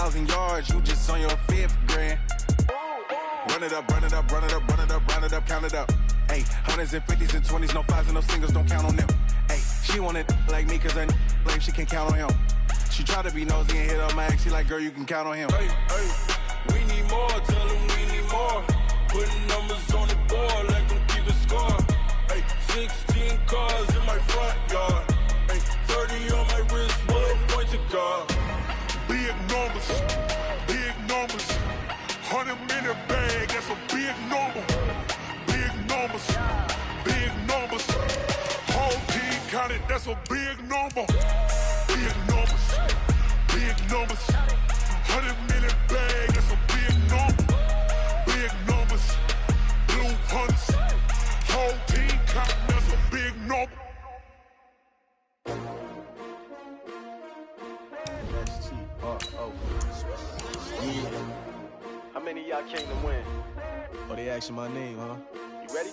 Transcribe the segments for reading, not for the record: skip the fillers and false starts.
1,000 yards, you just on your 5th grand. Run it up, run it up, run it up, run it up, run it up, count it up. Hey, hundreds and 50s and 20s, no 5s and no singles, don't count on them. Hey, she want it like me, cause her blame she can't count on him. She try to be nosy and hit up my ex, she like, girl, you can count on him. Hey, hey, we need more, tell them we need more. Putting numbers on the board, like them keep a score. Hey, 16 cars in my front yard. Hey, 30 on my wrist, one point to guard. Big numbers, big numbers. 100 minute bag, that's a big number. Big numbers, big numbers. Whole team counted, that's a big number. Big numbers, big numbers. 100 minute bag, that's a big number. Big numbers, blue hunts. Whole team counted, that's a big number. Yeah. How many of y'all came to win? Oh, they asking my name, huh? You ready?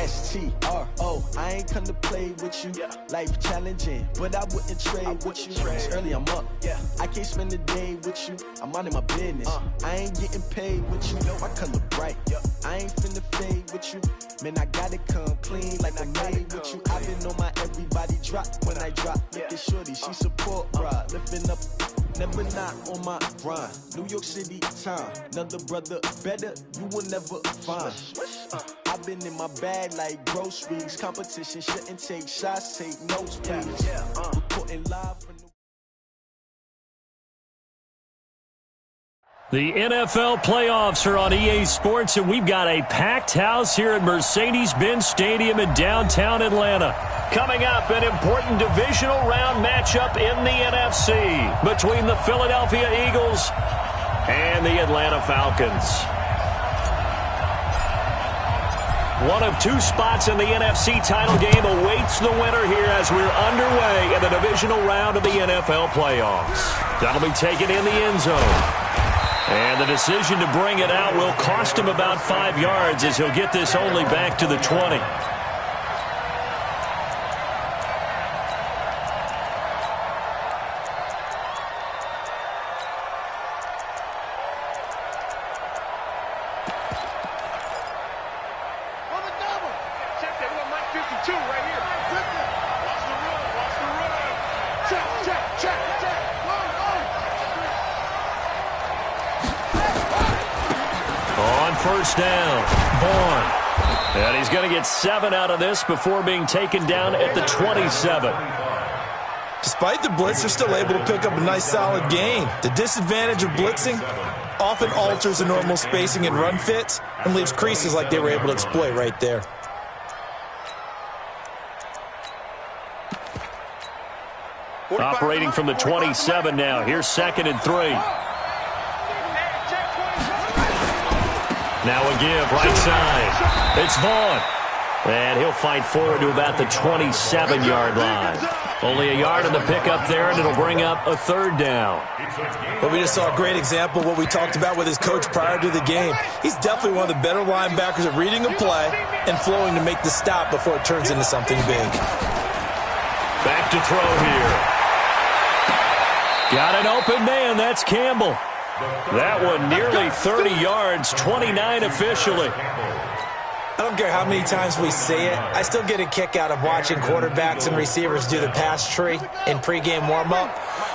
STRO, I ain't come to play with you. Yeah. Life challenging, but I wouldn't trade with you. It's early, I'm up. Yeah. I can't spend the day with you. I'm minding my business. I ain't getting paid with you. My color bright. I ain't finna fade with you. Man, I gotta come clean like I made with you. I've been on my everybody drop when I drop. Look at shorty, she support ride. Lifting up, never not on my grind. New York City time, another brother better, you will never find. I've been in my bag like groceries. Competition shouldn't take shots, take notes, please. Reporting live from The NFL playoffs are on EA Sports, and we've got a packed house here at Mercedes-Benz Stadium in downtown Atlanta. Coming up, an important divisional round matchup in the NFC between the Philadelphia Eagles and the Atlanta Falcons. One of two spots in the NFC title game awaits the winner here as we're underway in the divisional round of the NFL playoffs. That'll be taken in the end zone. And the decision to bring it out will cost him about 5 yards as he'll get this only back to the 20. First down, Vaughn. And he's going to get 7 out of this before being taken down at the 27. Despite the blitz, they're still able to pick up a nice solid gain. The disadvantage of blitzing often alters the normal spacing and run fits and leaves creases like they were able to exploit right there. Operating from the 27 now. Here's 2nd and 3. Now a give, right side. It's Vaughn. And he'll fight forward to about the 27-yard line. Only a yard on the pickup there, and it'll bring up a 3rd down. But we just saw a great example of what we talked about with his coach prior to the game. He's definitely one of the better linebackers at reading a play and flowing to make the stop before it turns into something big. Back to throw here. Got an open man. That's Campbell. That one nearly 30 yards, 29 officially. I don't care how many times we say it, I still get a kick out of watching quarterbacks and receivers do the pass tree in pregame warm-up.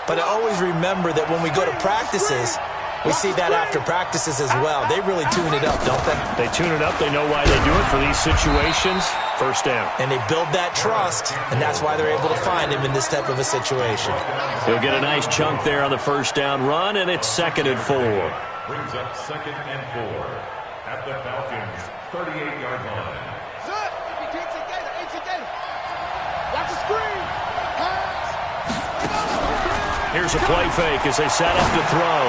But I always remember that when we go to practices, we see that after practices as well. They really tune it up, don't they? They tune it up. They know why they do it for these situations. First down. And they build that trust, and that's why they're able to find him in this type of a situation. He'll get a nice chunk there on the first down run, and it's 2nd and 4. Brings up 2nd and 4 at the Falcons' 38-yard line. Watch the screen. Here's a play fake as they set up to throw.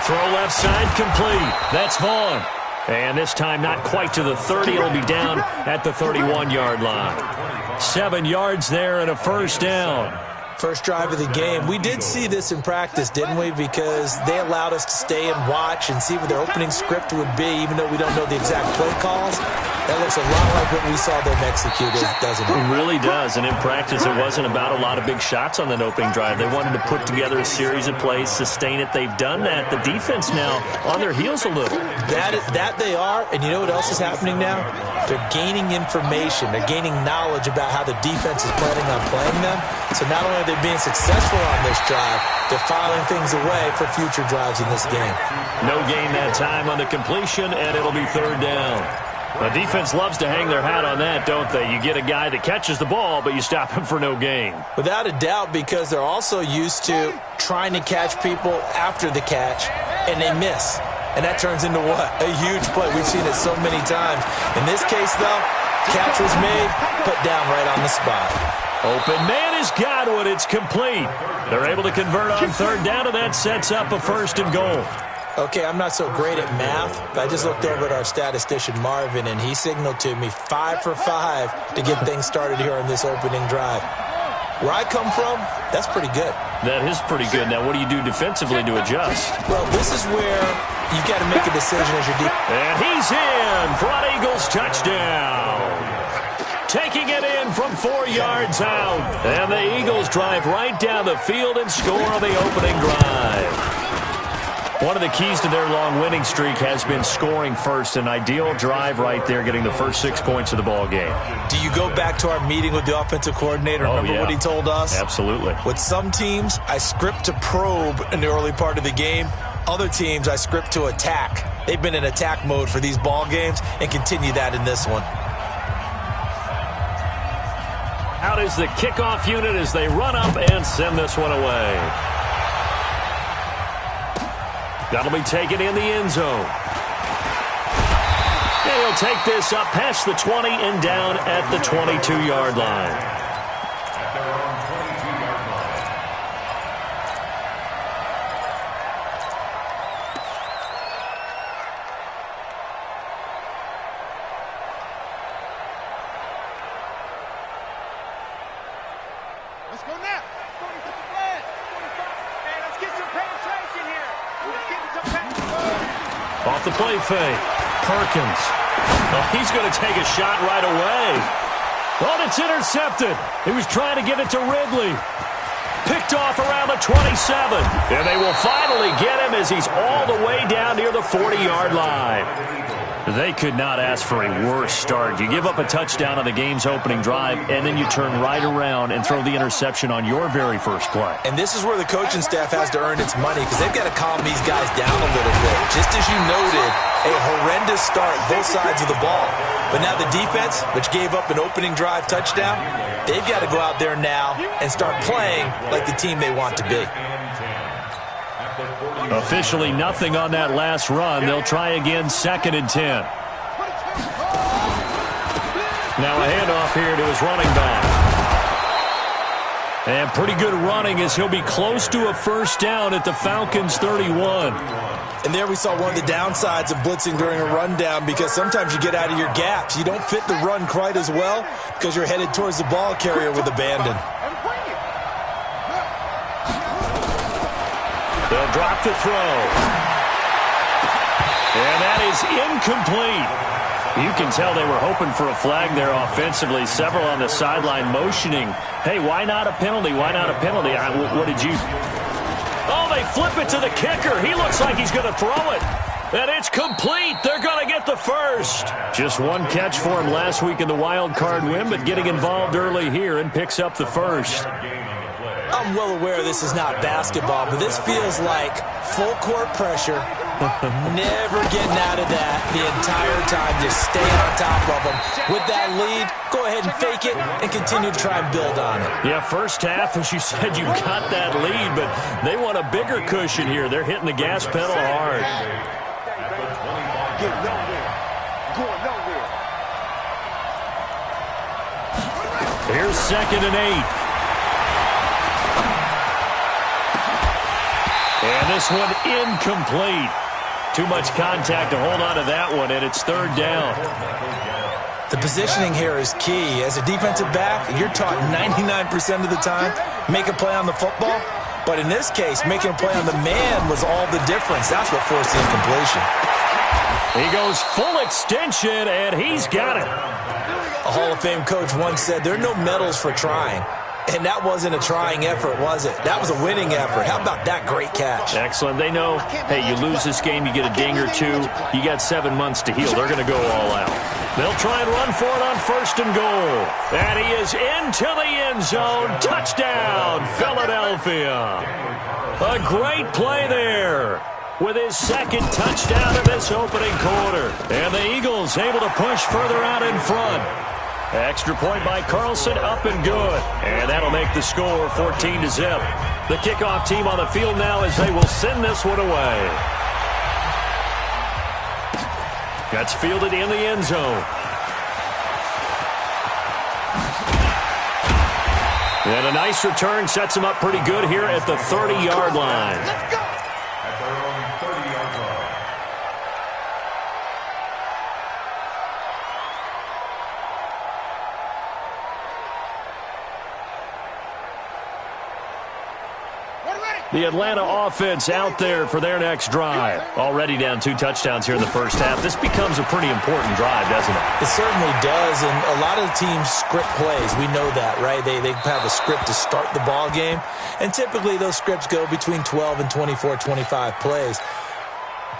Throw left side complete. That's Vaughn. And this time not quite to the 30. It'll be down at the 31-yard line. 7 yards there and a first down. First drive of the game. We did see this in practice, didn't we? Because they allowed us to stay and watch and see what their opening script would be, even though we don't know the exact play calls. That looks a lot like what we saw them execute, doesn't it? It really does, and in practice it wasn't about a lot of big shots on that opening drive. They wanted to put together a series of plays, sustain it. They've done that. The defense now on their heels a little. That they are, and you know what else is happening now? They're gaining information. They're gaining knowledge about how the defense is planning on playing them. So not only are they being successful on this drive, they're filing things away for future drives in this game. No gain that time on the completion, and it'll be third down. The defense loves to hang their hat on that, don't they? You get a guy that catches the ball, but you stop him for no gain. Without a doubt, because they're also used to trying to catch people after the catch, and they miss. And that turns into what? A huge play. We've seen it so many times. In this case, though, catch was made, put down right on the spot. Open man is Godwin. It's complete. They're able to convert on third down, and that sets up a 1st and goal. Okay, I'm not so great at math, but I just looked over at our statistician, Marvin, and he signaled to me 5 for 5 to get things started here on this opening drive. Where I come from, that's pretty good. That is pretty good. Now, what do you do defensively to adjust? Well, this is where you've got to make a decision as your defense. And he's in for an Eagles touchdown. Taking it in from 4 yards out. And the Eagles drive right down the field and score on the opening drive. One of the keys to their long winning streak has been scoring first. An ideal drive right there, getting the first 6 points of the ball game. Do you go back to our meeting with the offensive coordinator? Remember what he told us? Absolutely. With some teams, I script to probe in the early part of the game. Other teams, I script to attack. They've been in attack mode for these ball games and continue that in this one. Out is the kickoff unit as they run up and send this one away. That'll be taken in the end zone. And he'll take this up past the 20 and down at the 22-yard line. Let's go now. 40 flag. 45. Hey, let's get some penetration here. Off the play fake. Perkins. Oh, he's going to take a shot right away. Oh, it's intercepted. He was trying to get it to Ridley. Picked off around the 27. And they will finally get him as he's all the way down near the 40-yard line. They could not ask for a worse start. You give up a touchdown on the game's opening drive, and then you turn right around and throw the interception on your very first play. And this is where the coaching staff has to earn its money, because they've got to calm these guys down a little bit. Just as you noted, a horrendous start both sides of the ball. But now the defense, which gave up an opening drive touchdown, they've got to go out there now and start playing like the team they want to be. Officially nothing on that last run. They'll try again, 2nd and 10. Now a handoff here to his running back. And pretty good running as he'll be close to a first down at the Falcons' 31. And there we saw one of the downsides of blitzing during a rundown, because sometimes you get out of your gaps. You don't fit the run quite as well because you're headed towards the ball carrier with abandon. They'll drop the throw. And that is incomplete. You can tell they were hoping for a flag there offensively. Several on the sideline motioning, hey, why not a penalty? Why not a penalty? What did you... Oh, they flip it to the kicker. He looks like he's going to throw it. And it's complete. They're going to get the first. Just one catch for him last week in the wild card win, but getting involved early here and picks up the first. I'm well aware this is not basketball, but this feels like full court pressure. Never getting out of that the entire time, just staying on top of them. With that lead, go ahead and fake it and continue to try and build on it. Yeah, first half, as you said, you've got that lead, but they want a bigger cushion here. They're hitting the gas pedal hard. Get nowhere. Going nowhere. Here's 2nd and 8. And this one incomplete. Too much contact to hold on to that one, and it's 3rd down. The positioning here is key. As a defensive back, you're taught 99% of the time, make a play on the football. But in this case, making a play on the man was all the difference. That's what forced the incompletion. He goes full extension, and he's got it. A Hall of Fame coach once said, there are no medals for trying. And that wasn't a trying effort, was it? That was a winning effort. How about that great catch? Excellent. They know, hey, you lose this game, you get a ding or two. You got 7 months to heal. They're going to go all out. They'll try and run for it on 1st and goal. And he is into the end zone. Touchdown, Philadelphia. A great play there with his 2nd touchdown of this opening quarter. And the Eagles able to push further out in front. Extra point by Carlson, up and good. And that'll make the score 14-0. The kickoff team on the field now as they will send this one away. That's fielded in the end zone. And a nice return sets him up pretty good here at the 30-yard line. At their own 30-yard line. The Atlanta offense out there for their next drive. Already down 2 touchdowns here in the first half. This becomes a pretty important drive, doesn't it? It certainly does, and a lot of the teams script plays. We know that, right? They have a script to start the ball game, and typically those scripts go between 12 and 24, 25 plays.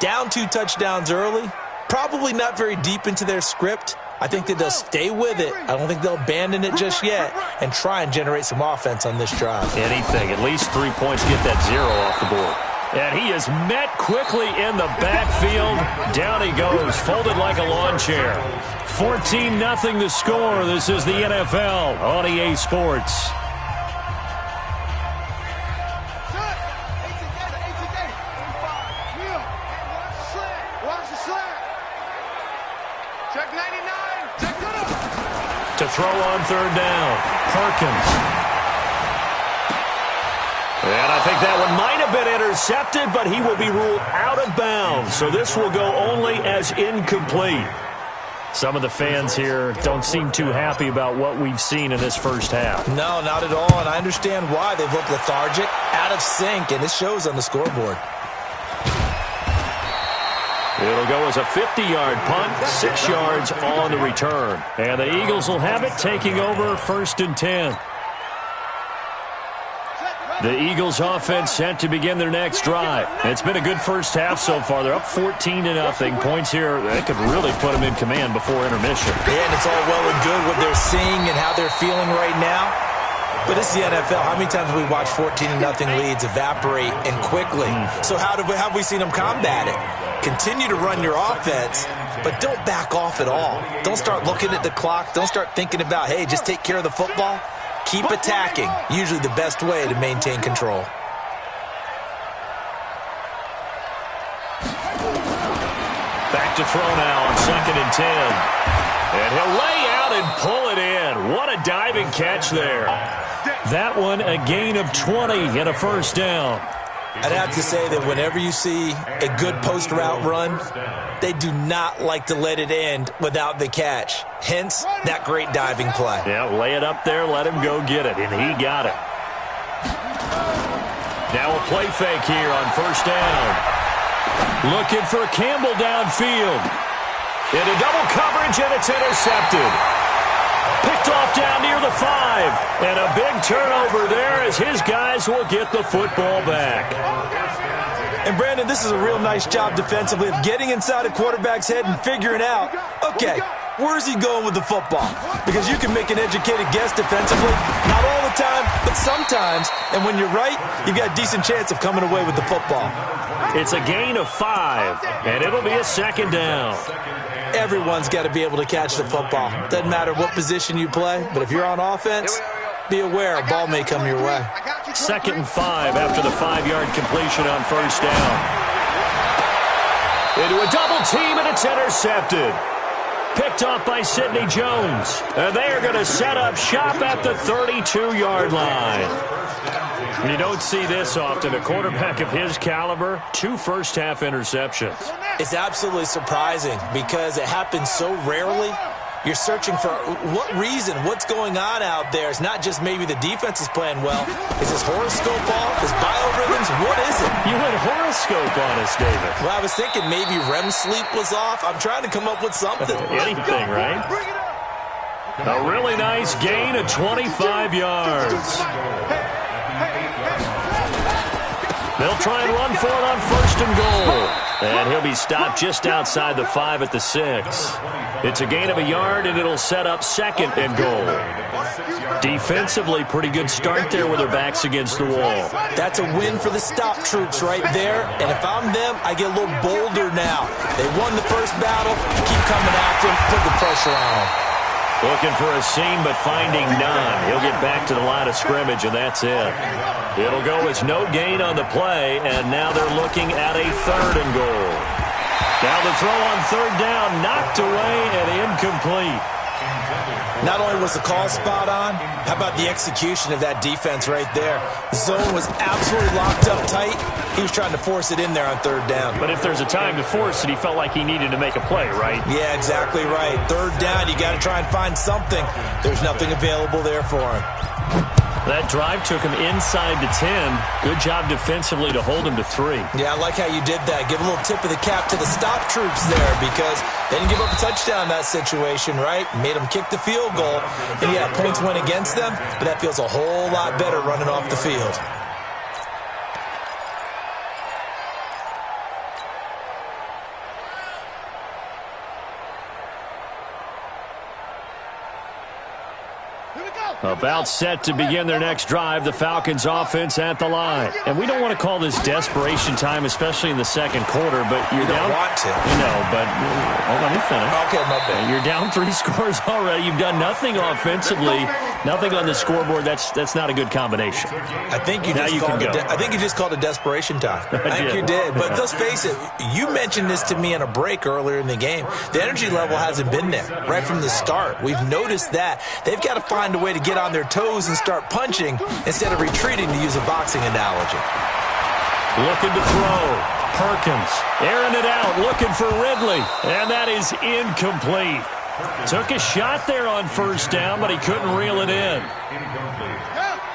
Down 2 touchdowns early, probably not very deep into their script. I think that they'll stay with it. I don't think they'll abandon it just yet and try and generate some offense on this drive. Anything. At least 3 points, get that 0 off the board. And he is met quickly in the backfield. Down he goes, folded like a lawn chair. 14-0 the score. This is the NFL on EA Sports. To throw on 3rd down, Perkins. And I think that one might have been intercepted, but he will be ruled out of bounds. So this will go only as incomplete. Some of the fans here don't seem too happy about what we've seen in this first half. No, not at all, and I understand why. They've looked lethargic, out of sync, and it shows on the scoreboard. It'll go as a 50-yard punt, 6 yards on the return. And the Eagles will have it, taking over 1st and 10. The Eagles offense set to begin their next drive. It's been a good first half so far. They're up 14-0. Points here, they could really put them in command before intermission. Yeah, and it's all well and good what they're seeing and how they're feeling right now. But it's the NFL. How many times have we watched 14-0 leads evaporate and quickly? So how have we seen them combat it? Continue to run your offense, but don't back off at all. Don't start looking at the clock. Don't start thinking about, hey, just take care of the football. Keep attacking. Usually the best way to maintain control. Back to throw now on 2nd and 10. And he'll lay out and pull it in. What a diving catch there. That one a gain of 20 and a 1st down. I'd have to say that whenever you see a good post route run, they do not like to let it end without the catch. Hence, that great diving play. Yeah, lay it up there, let him go get it, and he got it. Now a play fake here on 1st down. Looking for Campbell downfield. Into double coverage, and it's intercepted. Picked off down near the 5. And a big turnover there as his guys will get the football back. And, Brandon, this is a real nice job defensively of getting inside a quarterback's head and figuring out, okay, where's he going with the football? Because you can make an educated guess defensively. Not all the time, but sometimes. And when you're right, you've got a decent chance of coming away with the football. It's a gain of 5, and it'll be a 2nd down. Everyone's got to be able to catch the football. Doesn't matter what position you play, but if you're on offense, be aware a ball may come your way. 2nd and 5 after the 5-yard completion on 1st down. Into a double team, and it's intercepted. Picked off by Sidney Jones. And they are going to set up shop at the 32-yard line. You don't see this often. A quarterback of his caliber, 2 first-half interceptions. It's absolutely surprising because it happens so rarely. You're searching for what reason, what's going on out there. It's not just maybe the defense is playing well. Is this horoscope off? Is biorhythms? What is it? You went horoscope periscope on us, David. Well, I was thinking maybe REM sleep was off. I'm trying to come up with something. Anything, right? A really nice gain of 25 yards. They'll try and run for it on 1st and goal. And he'll be stopped just outside the 5 at the 6. It's a gain of a yard, and it'll set up 2nd and goal. Defensively, pretty good start there with their backs against the wall. That's a win for the stop troops right there. And if I'm them, I get a little bolder now. They won the first battle. Keep coming after them. Put the pressure on them. Looking for a seam, but finding none. He'll get back to the line of scrimmage, and that's it. It'll go as no gain on the play, and now they're looking at a 3rd and goal. Now the throw on 3rd down, knocked away and incomplete. Not only was the call spot on, how about the execution of that defense right there? The zone was absolutely locked up tight. He was trying to force it in there on 3rd down. But if there's a time to force it, he felt like he needed to make a play, right? Yeah, exactly right. 3rd down, you got to try and find something. There's nothing available there for him. That drive took him inside the 10. Good job defensively to hold him to 3. Yeah, I like how you did that. Give a little tip of the cap to the stop troops there because they didn't give up a touchdown in that situation, right? Made them kick the field goal. And, yeah, points went against them, but that feels a whole lot better running off the field. About set to begin their next drive, the Falcons offense at the line. And we don't want to call this desperation time, especially in the 2nd quarter, but you're down. You don't want to. No, but let me finish. Okay, my bad. You're down 3 scores already. You've done nothing offensively, nothing on the scoreboard. That's not a good combination. I think you just called it desperation time. I think you did. But let's face it, you mentioned this to me in a break earlier in the game. The energy level hasn't been there right from the start. We've noticed that. They've got to find a way to get on their toes and start punching instead of retreating, to use a boxing analogy. Looking to throw. Perkins airing it out, looking for Ridley, and that is incomplete. Took a shot there on 1st down, but he couldn't reel it in.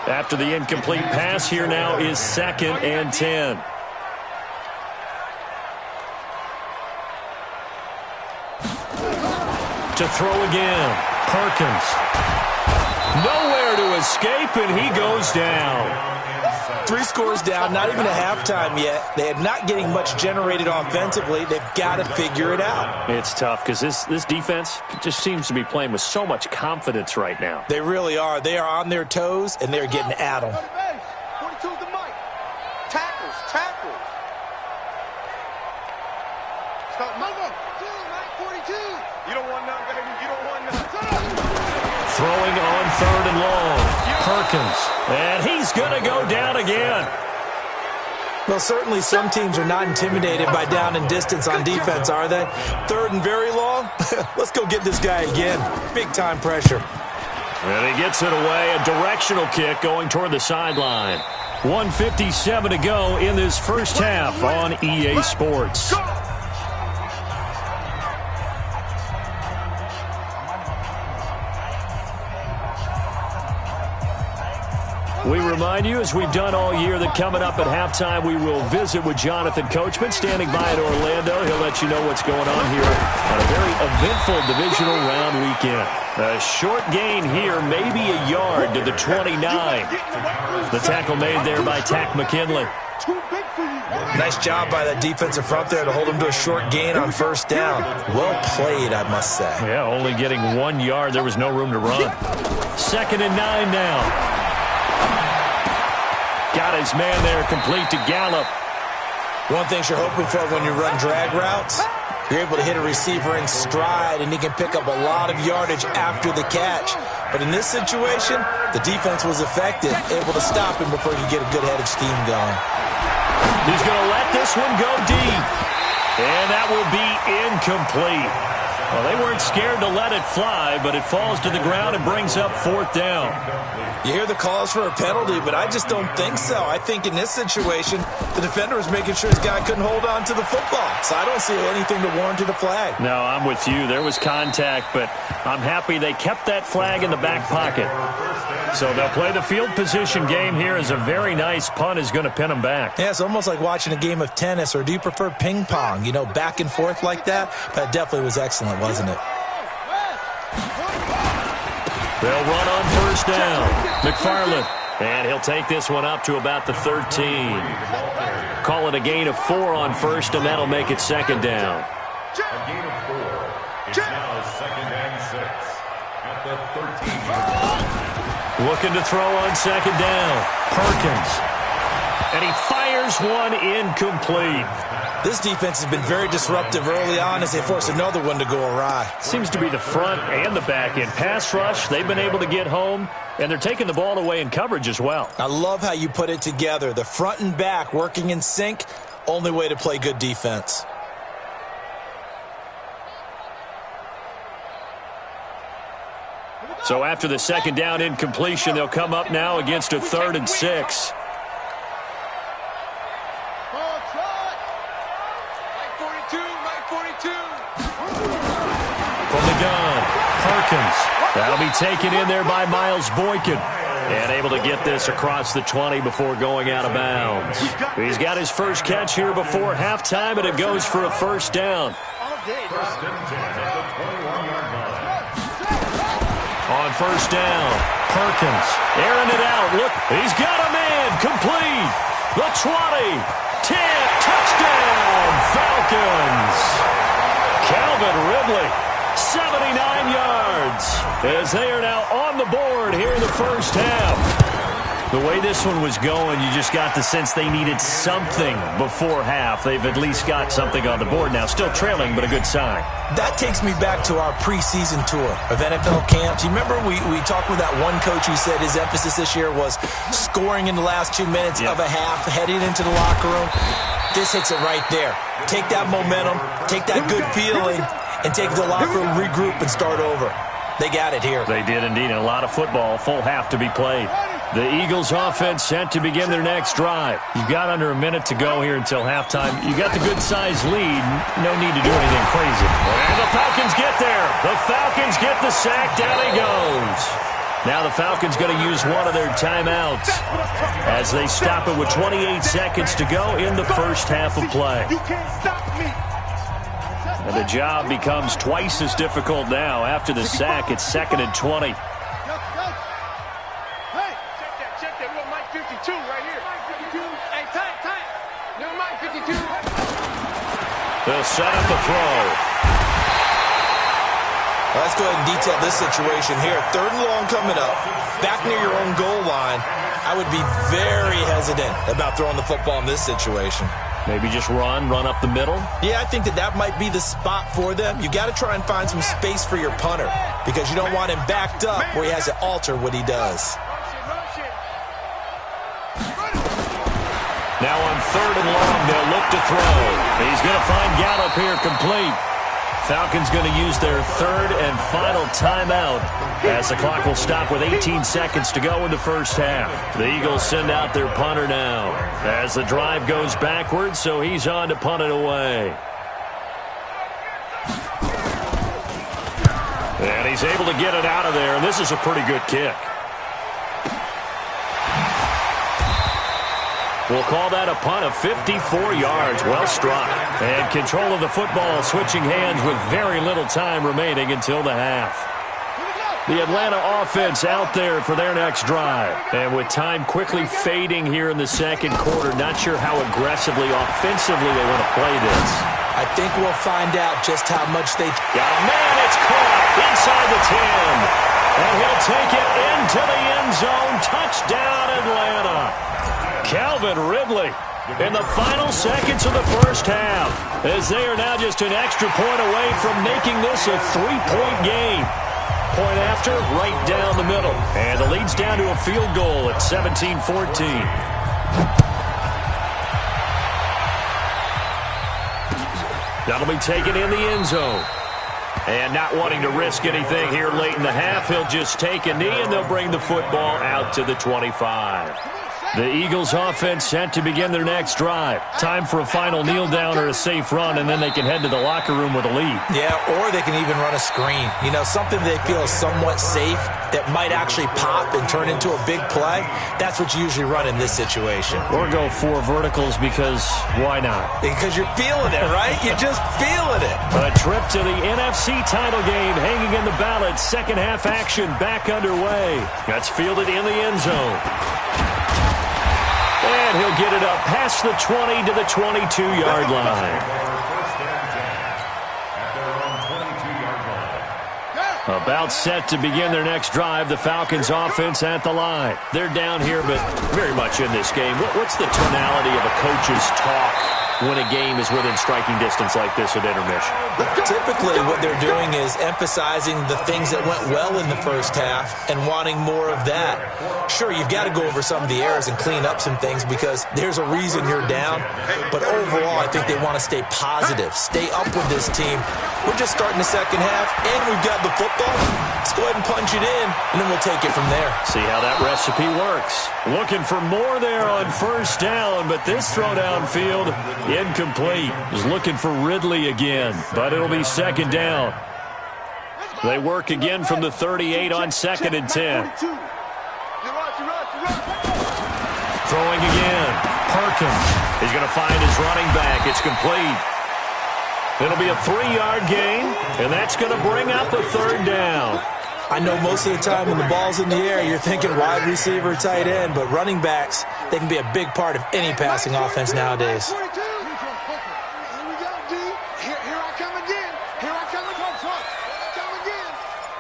After the incomplete pass, here now is 2nd and 10. To throw again. Perkins. Nowhere to escape, and he goes down. 3 scores down, not even a halftime yet. They are not getting much generated offensively. They've got to figure it out. It's tough because this defense just seems to be playing with so much confidence right now. They really are. They are on their toes, and they're getting at them. 42's the mic. Tackles. Stop, Mike. 42. You don't want none, baby. You don't want none. Throwing on 3rd and long. Perkins. And he's going to go down again. Well, certainly some teams are not intimidated by down and distance on defense, are they? 3rd and very long? Let's go get this guy again. Big-time pressure. And he gets it away. A directional kick going toward the sideline. 1:57 to go in this first half on EA Sports. We remind you, as we've done all year, that coming up at halftime, we will visit with Jonathan Coachman, standing by in Orlando. He'll let you know what's going on here on a very eventful divisional round weekend. A short gain here, maybe a yard to the 29. The tackle made there by Tack McKinley. Nice job by that defensive front there to hold him to a short gain on 1st down. Well played, I must say. Yeah, only getting 1 yard. There was no room to run. 2nd and 9 now. Got his man there, complete to Gallup. One thing you're hoping for when you run drag routes, you're able to hit a receiver in stride, and he can pick up a lot of yardage after the catch. But in this situation, the defense was effective, able to stop him before he could get a good head of steam going. He's going to let this one go deep. And that will be incomplete. Well, they weren't scared to let it fly, but it falls to the ground and brings up 4th down. You hear the calls for a penalty, but I just don't think so. I think in this situation, the defender was making sure his guy couldn't hold on to the football. So I don't see anything to warrant a flag. No, I'm with you. There was contact, but I'm happy they kept that flag in the back pocket. So they'll play the field position game here as a very nice punt is going to pin them back. Yeah, it's almost like watching a game of tennis, or do you prefer ping pong? You know, back and forth like that? That definitely was excellent, wasn't it? They'll run on 1st down. McFarland. And he'll take this one up to about the 13. Call it a gain of 4 on 1st, and that'll make it 2nd down. A gain of 4. It's now 2nd and 6 at the 13-yard line. Looking to throw on 2nd down. Perkins. And he fires one incomplete. This defense has been very disruptive early on as they force another one to go awry. Seems to be the front and the back end. Pass rush, they've been able to get home, and they're taking the ball away in coverage as well. I love how you put it together. The front and back working in sync, only way to play good defense. So after the 2nd down incompletion, they'll come up now against a 3rd and 6. From the gun, Perkins. That'll be taken in there by Miles Boykin. And able to get this across the 20 before going out of bounds. He's got his first catch here before halftime, and it goes for a 1st down. On 1st down, Perkins airing it out. Look, he's got a man. Complete. The 20. 10. Touchdown, Falcons. Calvin Ridley, 79 yards, as they are now on the board here in the 1st half. The way this one was going, you just got the sense they needed something before half. They've at least got something on the board now. Still trailing, but a good sign. That takes me back to our preseason tour of NFL camps. You remember we talked with that one coach who said his emphasis this year was scoring in the last 2 minutes of a half, heading into the locker room. This hits it right there. Take that momentum, take that good feeling, and take the locker room, regroup, and start over. They got it here. They did indeed, and a lot of football, full half to be played. The Eagles offense set to begin their next drive. You've got under a minute to go here until halftime. You got the good-sized lead. No need to do anything crazy. And the Falcons get there. The Falcons get the sack. Down he goes. Now the Falcons going to use one of their timeouts as they stop it with 28 seconds to go in the 1st half of play. You can't stop me. And the job becomes twice as difficult now. After the sack, it's 2nd and 20. Check that. Little Mike 52 right here. Mike 52. Hey, tight. Little Mike 52. They'll set up the throw. Well, let's go ahead and detail this situation here. 3rd and long coming up. Back near your own goal line. I would be very hesitant about throwing the football in this situation. Maybe just run up the middle? Yeah, I think that might be the spot for them. You got to try and find some space for your punter because you don't want him backed up where he has to alter what he does. Now on 3rd and long, they'll look to throw. He's going to find Gallup here complete. Falcons going to use their 3rd and final timeout as the clock will stop with 18 seconds to go in the 1st half. The Eagles send out their punter now as the drive goes backwards, so he's on to punt it away. And he's able to get it out of there, and this is a pretty good kick. We'll call that a punt of 54 yards. Well struck. And control of the football switching hands with very little time remaining until the half. The Atlanta offense out there for their next drive. And with time quickly fading here in the 2nd quarter, not sure how aggressively, offensively they want to play this. I think we'll find out just how much they... Got a man, it's caught inside the 10. And he'll take it into the end zone. Touchdown, Atlanta. Calvin Ridley in the final seconds of the 1st half as they are now just an extra point away from making this a 3-point game. Point after, right down the middle. And the lead's down to a field goal at 17-14. That'll be taken in the end zone. And not wanting to risk anything here late in the half, he'll just take a knee, and they'll bring the football out to the 25. The Eagles offense set to begin their next drive. Time for a final kneel down or a safe run, and then they can head to the locker room with a lead. Yeah, or they can even run a screen. You know, something they feel is somewhat safe that might actually pop and turn into a big play. That's what you usually run in this situation. Or go 4 verticals because why not? Because you're feeling it, right? You're just feeling it. A trip to the NFC title game hanging in the balance. Second half action back underway. That's fielded in the end zone. And he'll get it up past the 20 to the 22-yard line. About set to begin their next drive, the Falcons offense at the line. They're down here, but very much in this game. What's the tonality of a coach's talk when a game is within striking distance like this at intermission? Typically, what they're doing is emphasizing the things that went well in the first half and wanting more of that. Sure, you've got to go over some of the errors and clean up some things because there's a reason you're down. But overall, I think they want to stay positive, stay up with this team. We're just starting the second half, and we've got the football. Let's go ahead and punch it in, and then we'll take it from there. See how that recipe works. Looking for more there on first down, but this throw downfield, incomplete. Is looking for Ridley again, but it'll be second down. They work again from the 38 on 2nd and 10. Throwing again. Perkins. He's going to find his running back. It's complete. It'll be a 3-yard gain, and that's going to bring up a third down. I know most of the time when the ball's in the air, you're thinking wide receiver, tight end, but running backs, they can be a big part of any passing offense nowadays. Here we go, D. Here I come again. Here I come again. Come again.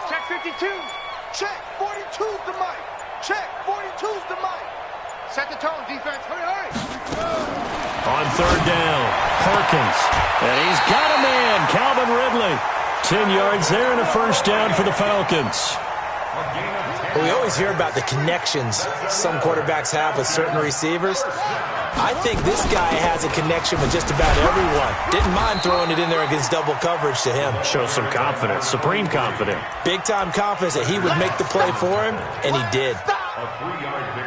Check 52. Check 42's the mic. Check 42's the mic. Set the tone, defense. Hurry. On third down, Perkins. And he's got a man, Calvin Ridley. 10 yards there and a first down for the Falcons. We always hear about the connections some quarterbacks have with certain receivers. I think this guy has a connection with just about everyone. Didn't mind throwing it in there against double coverage to him. Shows some confidence, supreme confidence. Big-time confidence that he would make the play for him, and he did.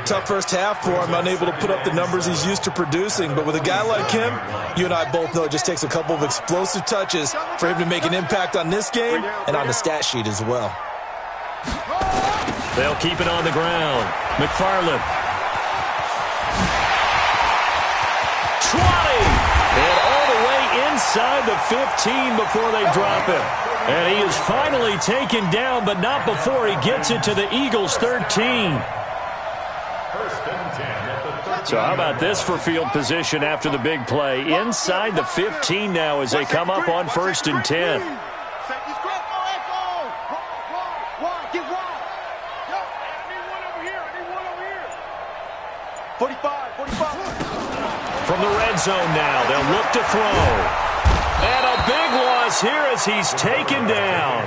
Tough first half for him, unable to put up the numbers he's used to producing. But with a guy like him, you and I both know it just takes a couple of explosive touches for him to make an impact on this game and on the stat sheet as well. They'll keep it on the ground. McFarland. 20! And all the way inside the 15 before they drop him. And he is finally taken down, but not before he gets it to the Eagles' 13. So how about this for field position after the big play? Inside the 15 now as they come up on 1st and 10. 45. From the red zone now, they'll look to throw. And a big loss here as he's taken down.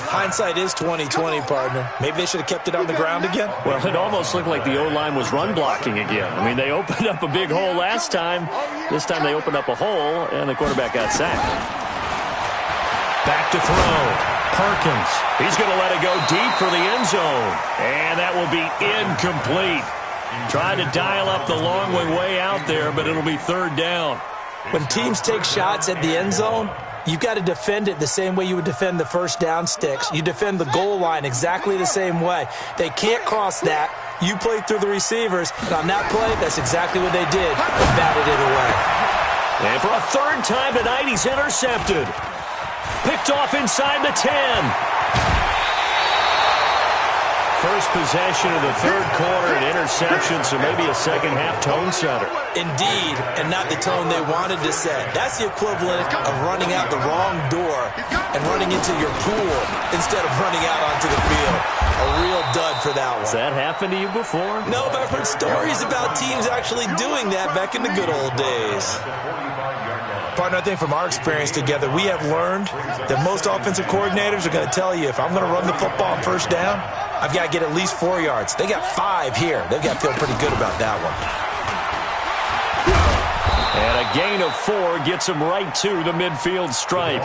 Hindsight is 20/20, partner. Maybe they should have kept it on the ground again. Well, it almost looked like the O-line was run blocking again. I mean, they opened up a big hole last time. This time they opened up a hole, and the quarterback got sacked. Back to throw. Perkins. He's going to let it go deep for the end zone. And that will be incomplete. Trying to dial up the long way out there, but it'll be third down. When teams take shots at the end zone, you've got to defend it the same way you would defend the first down sticks. You defend the goal line exactly the same way. They can't cross that. You play through the receivers, and on that play, that's exactly what they did. They batted it away. And for a third time tonight, he's intercepted. Picked off inside the 10. First possession of the third quarter, an interception, so maybe a second-half tone setter. Indeed, and not the tone they wanted to set. That's the equivalent of running out the wrong door and running into your pool instead of running out onto the field. A real dud for that one. Has that happened to you before? No, but I've heard stories about teams actually doing that back in the good old days. Partner, I think from our experience together, we have learned that most offensive coordinators are going to tell you, if I'm going to run the football on first down, I've got to get at least 4 yards. They got 5 here. They've got to feel pretty good about that one. And a gain of 4 gets him right to the midfield stripe.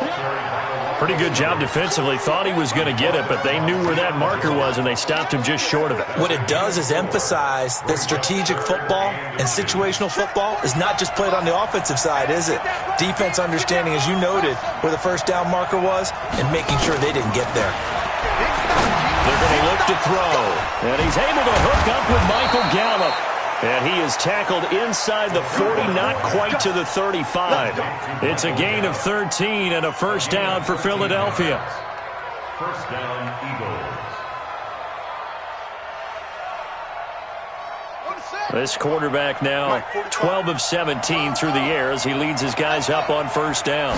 Pretty good job defensively. Thought he was going to get it, but they knew where that marker was, and they stopped him just short of it. What it does is emphasize that strategic football and situational football is not just played on the offensive side, is it? Defense understanding, as you noted, where the first down marker was and making sure they didn't get there. They're going to look to throw. And he's able to hook up with Michael Gallup. And he is tackled inside the 40, not quite to the 35. It's a gain of 13 and a first down for Philadelphia. First down, Eagles. This quarterback now 12 of 17 through the air as he leads his guys up on first down.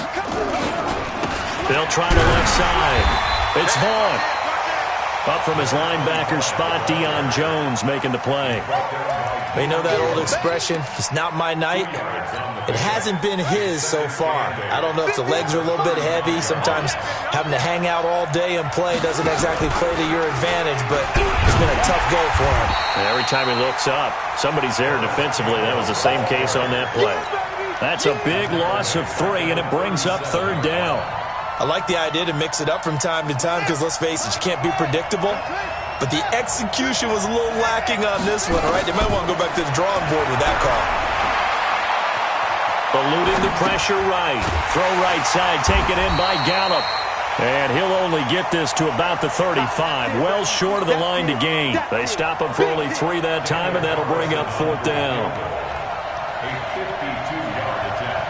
They'll try the left side. It's Vaughn. Up from his linebacker spot, Deion Jones making the play. You know that old expression, it's not my night? It hasn't been his so far. I don't know if the legs are a little bit heavy. Sometimes having to hang out all day and play doesn't exactly play to your advantage, but it's been a tough go for him. And every time he looks up, somebody's there defensively. That was the same case on that play. That's a big loss of 3, and it brings up third down. I like the idea to mix it up from time to time because, let's face it, you can't be predictable. But the execution was a little lacking on this one, all right? They might want to go back to the drawing board with that call. Eluding the pressure right. Throw right side, taken in by Gallup. And he'll only get this to about the 35, well short of the line to gain. They stop him for only 3 that time, and that'll bring up fourth down. A 52-yard attempt.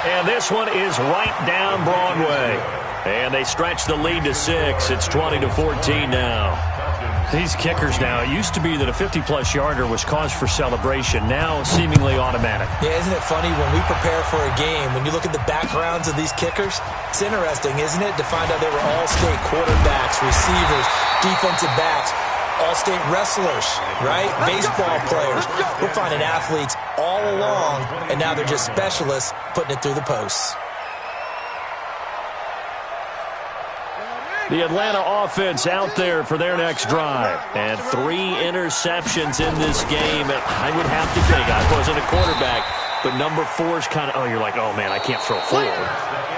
And this one is right down Broadway. And they stretch the lead to 6. It's 20-14 now. These kickers now, it used to be that a 50-plus yarder was cause for celebration. Now seemingly automatic. Yeah, isn't it funny when we prepare for a game, when you look at the backgrounds of these kickers, it's interesting, isn't it, to find out they were all-state quarterbacks, receivers, defensive backs, all-state wrestlers, right? Baseball players. We're finding athletes all along, and now they're just specialists putting it through the posts. The Atlanta offense out there for their next drive. And 3 interceptions in this game. I would have to think, I wasn't a quarterback, but number 4 is kind of, oh, you're like, oh, man, I can't throw 4.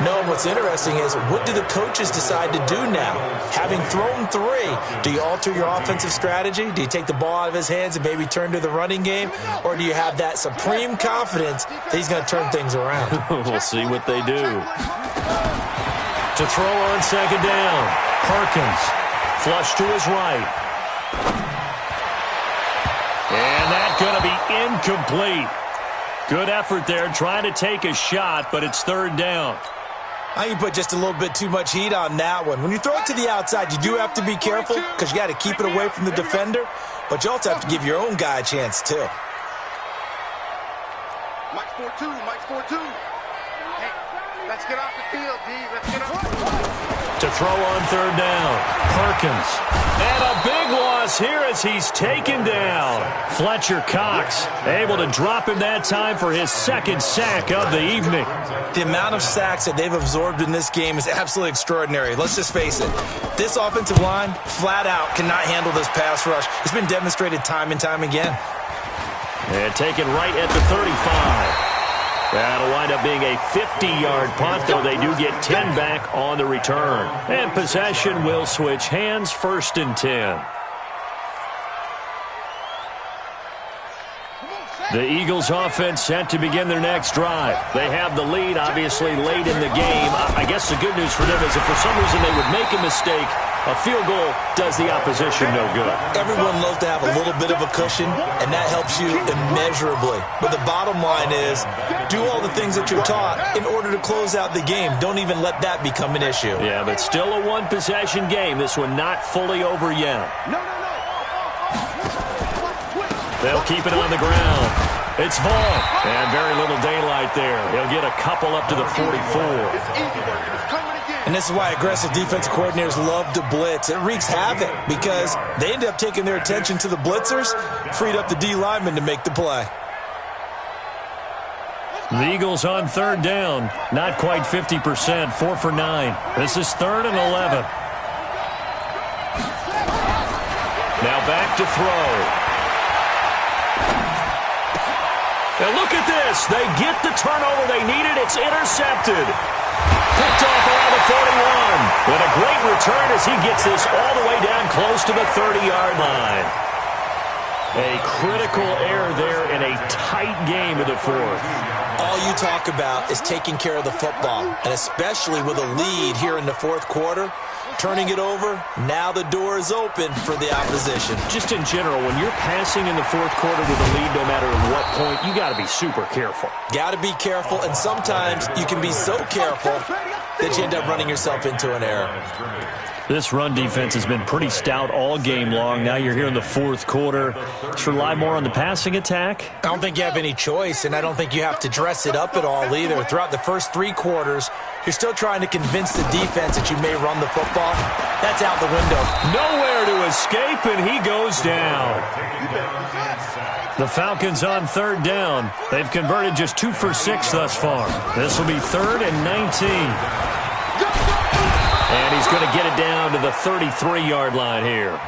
No, what's interesting is, what do the coaches decide to do now? Having thrown 3, do you alter your offensive strategy? Do you take the ball out of his hands and maybe turn to the running game? Or do you have that supreme confidence that he's going to turn things around? We'll see what they do. To throw on second down, Perkins, flush to his right. And that's going to be incomplete. Good effort there, trying to take a shot, but it's third down. I think you put just a little bit too much heat on that one. When you throw it to the outside, you do have to be careful because you got to keep it away from the defender, but you also have to give your own guy a chance too. Mike's 4-2, Mike's 4-2. Hey, let's get off the field, D. Let's get off. To throw on third down, Perkins. And a big loss here as he's taken down. Fletcher Cox able to drop him that time for his second sack of the evening. The amount of sacks that they've absorbed in this game is absolutely extraordinary. Let's just face it. This offensive line, flat out, cannot handle this pass rush. It's been demonstrated time and time again. And taken right at the 35. That'll wind up being a 50-yard punt, though they do get 10 back on the return. And possession will switch hands, 1st and 10. The Eagles offense set to begin their next drive. They have the lead, obviously, late in the game. I guess the good news for them is if for some reason they would make a mistake, a field goal does the opposition no good. Everyone loves to have a little bit of a cushion, and that helps you immeasurably. But the bottom line is, do all the things that you're taught in order to close out the game. Don't even let that become an issue. Yeah, but still a one-possession game. This one not fully over yet. They'll keep it on the ground. It's Vaughn. And very little daylight there. He'll get a couple up to the 44. And this is why aggressive defensive coordinators love to blitz. It wreaks havoc because they end up taking their attention to the blitzers, freed up the D lineman to make the play. The Eagles on third down. Not quite 50%. 4 for 9. This is 3rd and 11. Now back to throw. And look at this. They get the turnover they needed. It's intercepted. Picked off around the 41. With a great return as he gets this all the way down close to the 30-yard line. A critical error there in a tight game in the fourth. All you talk about is taking care of the football, and especially with a lead here in the fourth quarter. Turning it over, now the door is open for the opposition. Just in general, when you're passing in the fourth quarter with a lead, no matter at what point, you got to be super careful. Got to be careful, and sometimes you can be so careful that you end up running yourself into an error. This run defense has been pretty stout all game long. Now you're here in the fourth quarter. Let's rely more on the passing attack. I don't think you have any choice, and I don't think you have to dress it up at all either. Throughout the first 3 quarters, you're still trying to convince the defense that you may run the football. That's out the window. Nowhere to escape, and he goes down. The Falcons on third down. They've converted just 2 for 6 thus far. This will be 3rd and 19. And he's going to get it down to the 33-yard line here.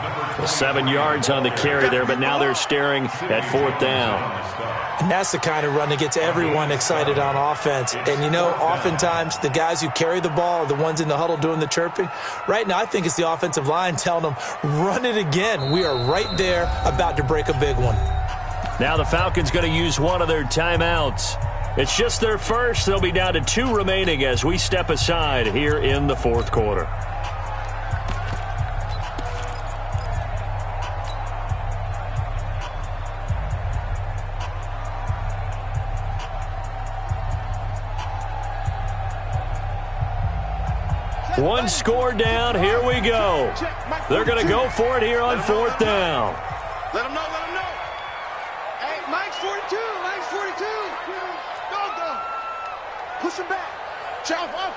7 yards on the carry there, but now they're staring at 4th down. And that's the kind of run that gets everyone excited on offense. And, you know, oftentimes the guys who carry the ball are the ones in the huddle doing the chirping. Right now, I think it's the offensive line telling them, run it again. We are right there about to break a big one. Now the Falcons going to use one of their timeouts. It's just their first. They'll be down to 2 remaining as we step aside here in the fourth quarter. One score down. Here we go. They're going to go for it here on 4th down. Let them know, let them know. Hey, Mike's 42, Mike's 42. Go. Push him back. Jump off.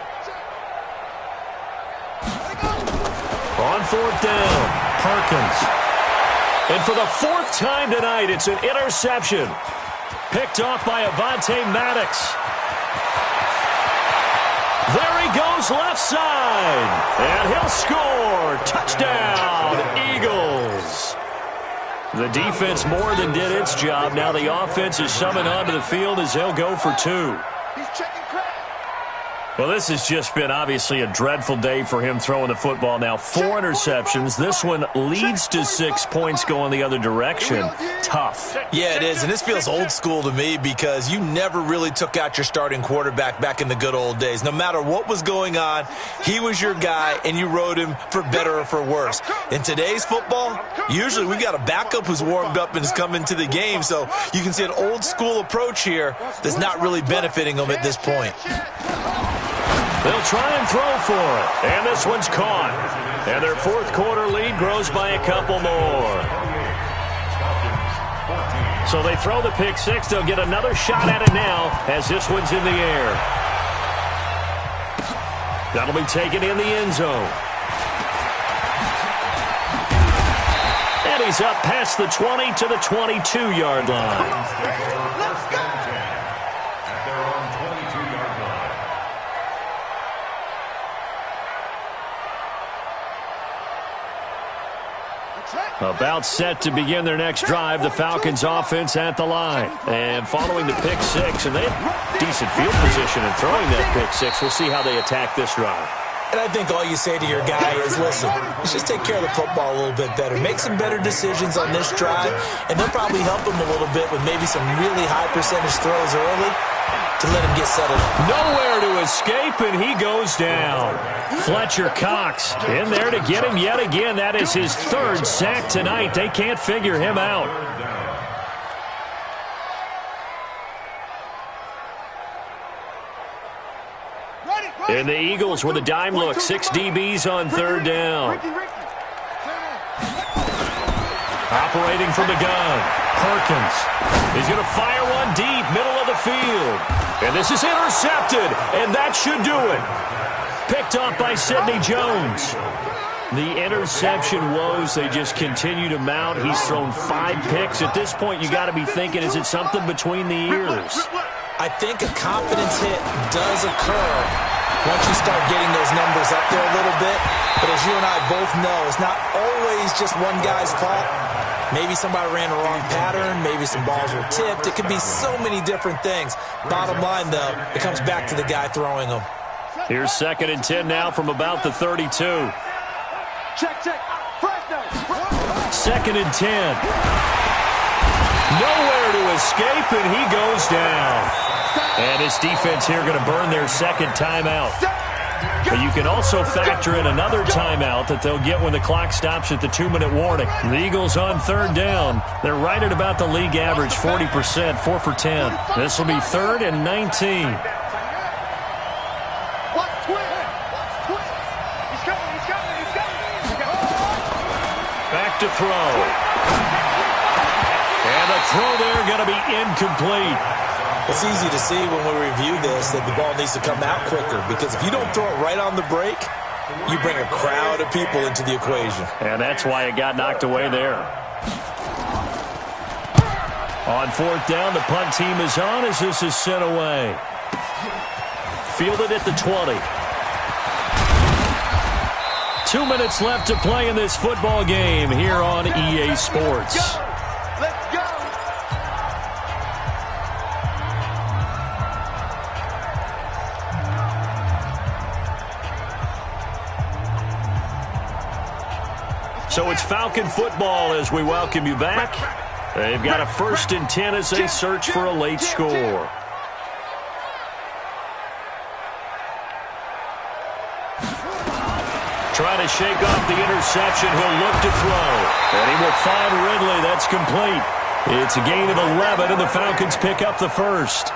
On 4th down, Perkins. And for the 4th time tonight, it's an interception. Picked off by Avonte Maddox. There he goes left side. And he'll score. Touchdown, Eagles. The defense more than did its job. Now the offense is summoned onto the field as they'll go for 2. He's checking crack. Well, this has just been obviously a dreadful day for him throwing the football. Now 4 interceptions. This one leads to 6 points going the other direction. Tough. Yeah, it is, and this feels old school to me because you never really took out your starting quarterback back in the good old days. No matter what was going on, he was your guy, and you rode him for better or for worse. In today's football, usually we got a backup who's warmed up and is coming to the game, so you can see an old school approach here that's not really benefiting them at this point. They'll try and throw for it. And this one's caught. And their fourth quarter lead grows by a couple more. So they throw the pick 6. They'll get another shot at it now as this one's in the air. That'll be taken in the end zone. And he's up past the 20 to the 22-yard line. Let's go. About set to begin their next drive, the Falcons offense at the line. And following the pick 6, and they have decent field position in throwing that pick 6. We'll see how they attack this drive. And I think all you say to your guy is, listen, let's just take care of the football a little bit better. Make some better decisions on this drive, and they'll probably help him a little bit with maybe some really high percentage throws early to let him get settled. Nowhere to escape, and he goes down. Fletcher Cox in there to get him yet again. That is his 3rd sack tonight. They can't figure him out. And the Eagles with a dime look. 6 DBs on 3rd down. Operating from the gun, Perkins. He's going to fire one deep, middle of the field. And this is intercepted, and that should do it. Picked off by Sidney Jones. The interception woes, they just continue to mount. He's thrown 5 picks. At this point, you got to be thinking, is it something between the ears? I think a confidence hit does occur once you start getting those numbers up there a little bit. But as you and I both know, it's not always just one guy's fault. Maybe somebody ran the wrong pattern. Maybe Maybe some balls were tipped. It could be so many different things. Bottom line, though, it comes back to the guy throwing them. Here's 2nd and 10 now from about the 32. Check. 2nd and 10. Nowhere to escape, and he goes down. And his defense here going to burn their 2nd timeout. But you can also factor in another timeout that they'll get when the clock stops at the 2-minute warning. The Eagles on 3rd down. They're right at about the league average, 40%, 4 for 10. This will be 3rd and 19. Back to throw. And the throw there going to be incomplete. It's easy to see when we review this that the ball needs to come out quicker, because if you don't throw it right on the break, you bring a crowd of people into the equation. And that's why it got knocked away there. On 4th down, the punt team is on as this is sent away. Fielded at the 20. 2 minutes left to play in this football game here on EA Sports. Let's go. So it's Falcon football as we welcome you back. They've got a 1st and 10 as they search for a late score. Trying to shake off the interception. He'll look to throw. And he will find Ridley. That's complete. It's a gain of 11, and the Falcons pick up the 1st.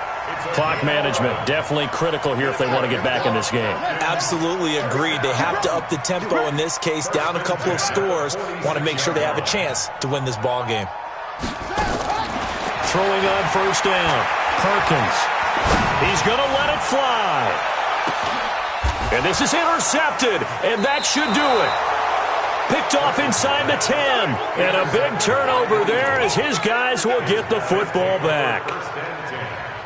Clock management, definitely critical here if they want to get back in this game. Absolutely agreed. They have to up the tempo in this case, down a couple of scores. Want to make sure they have a chance to win this ball game. Throwing on 1st down. Perkins. He's going to let it fly. And this is intercepted, and that should do it. Picked off inside the 10. And a big turnover there as his guys will get the football back.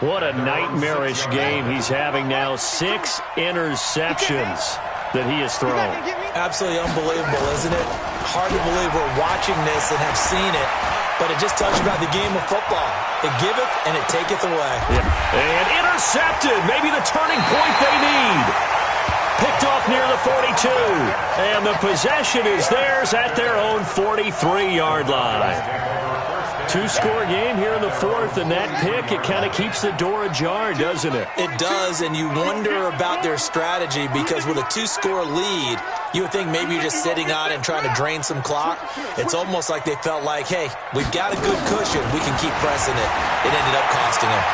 What a nightmarish game he's having now. 6 interceptions that he has thrown. Absolutely unbelievable, isn't it? Hard to believe we're watching this and have seen it, but it just tells you about the game of football. It giveth and it taketh away. Yeah. And intercepted. Maybe the turning point they need. Picked off near the 42. And the possession is theirs at their own 43-yard line. 2-score game here in the 4th, and that pick, it kind of keeps the door ajar, doesn't it? It does, and you wonder about their strategy, because with a 2-score lead, you would think maybe you're just sitting on it and trying to drain some clock. It's almost like they felt like, hey, we've got a good cushion. We can keep pressing it. It ended up costing them.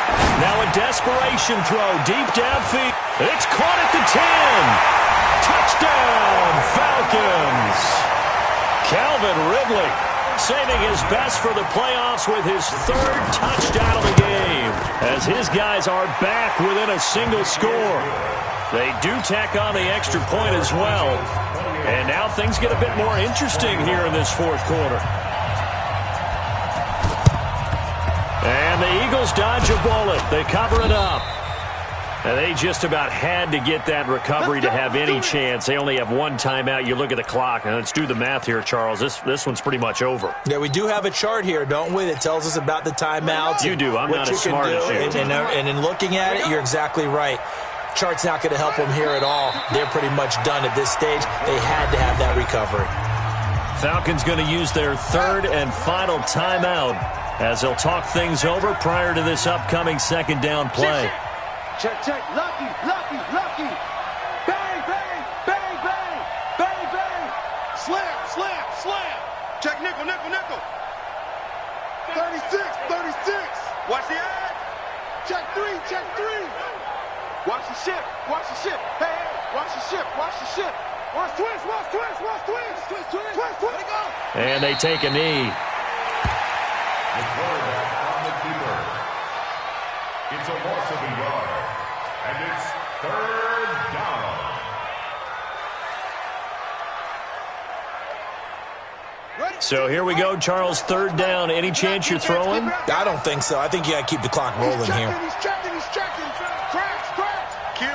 Now a desperation throw deep downfield. It's caught at the 10. Touchdown, Falcons. Calvin Ridley saving his best for the playoffs with his 3rd touchdown of the game, as his guys are back within a single score. They do tack on the extra point as well, and now things get a bit more interesting here in this 4th quarter. And the Eagles dodge a bullet. They cover it up. And they just about had to get that recovery to have any chance. They only have 1 timeout. You look at the clock, and let's do the math here, Charles. This one's pretty much over. Yeah, we do have a chart here, don't we, that tells us about the timeouts. You do. I'm not as smart as you. And in looking at it, you're exactly right. Chart's not going to help them here at all. They're pretty much done at this stage. They had to have that recovery. Falcons going to use their 3rd and final timeout as they'll talk things over prior to this upcoming 2nd down play. Check. Lucky. Bang, bang, bang, bang, bang, bang. Slam. Check nickel. 36. Watch the ad. Check three. Watch the ship. Hey, watch the ship. Watch twist. Let it go. And they take a knee. The quarterback on the keeper. It's a loss of a yard. And it's 3rd down. So here we go, Charles, 3rd down. Any chance you're throwing? I don't think so. I think you got to keep the clock rolling here. He's checking. Cracks. Kill.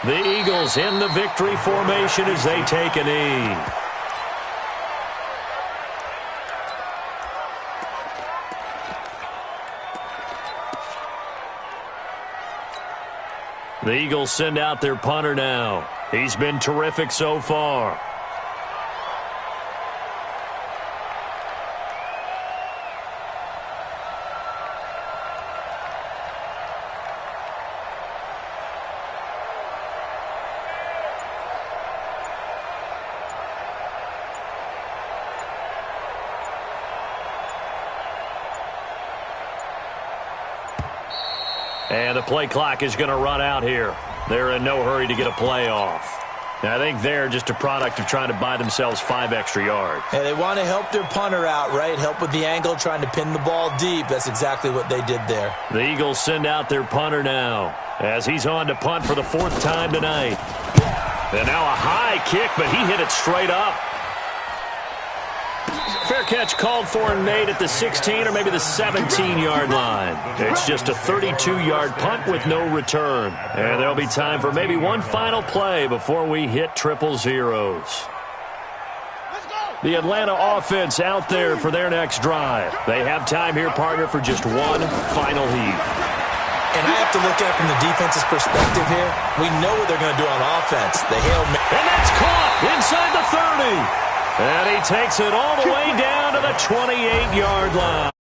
The Eagles in the victory formation as they take a knee. The Eagles send out their punter now. He's been terrific so far. And the play clock is going to run out here. They're in no hurry to get a play off. I think they're just a product of trying to buy themselves 5 extra yards. Yeah, they want to help their punter out, right? Help with the angle, trying to pin the ball deep. That's exactly what they did there. The Eagles send out their punter now as he's on to punt for the 4th time tonight. And now a high kick, but he hit it straight up. Fair catch called for and made at the 16 or maybe the 17-yard line. It's just a 32-yard punt with no return. And there'll be time for maybe one final play before we hit triple zeros. The Atlanta offense out there for their next drive. They have time here, partner, for just one final heave. And I have to look at it from the defense's perspective here. We know what they're going to do on offense. The Hail Mary. And that's caught inside the 30. And he takes it all the way down to the 28-yard line.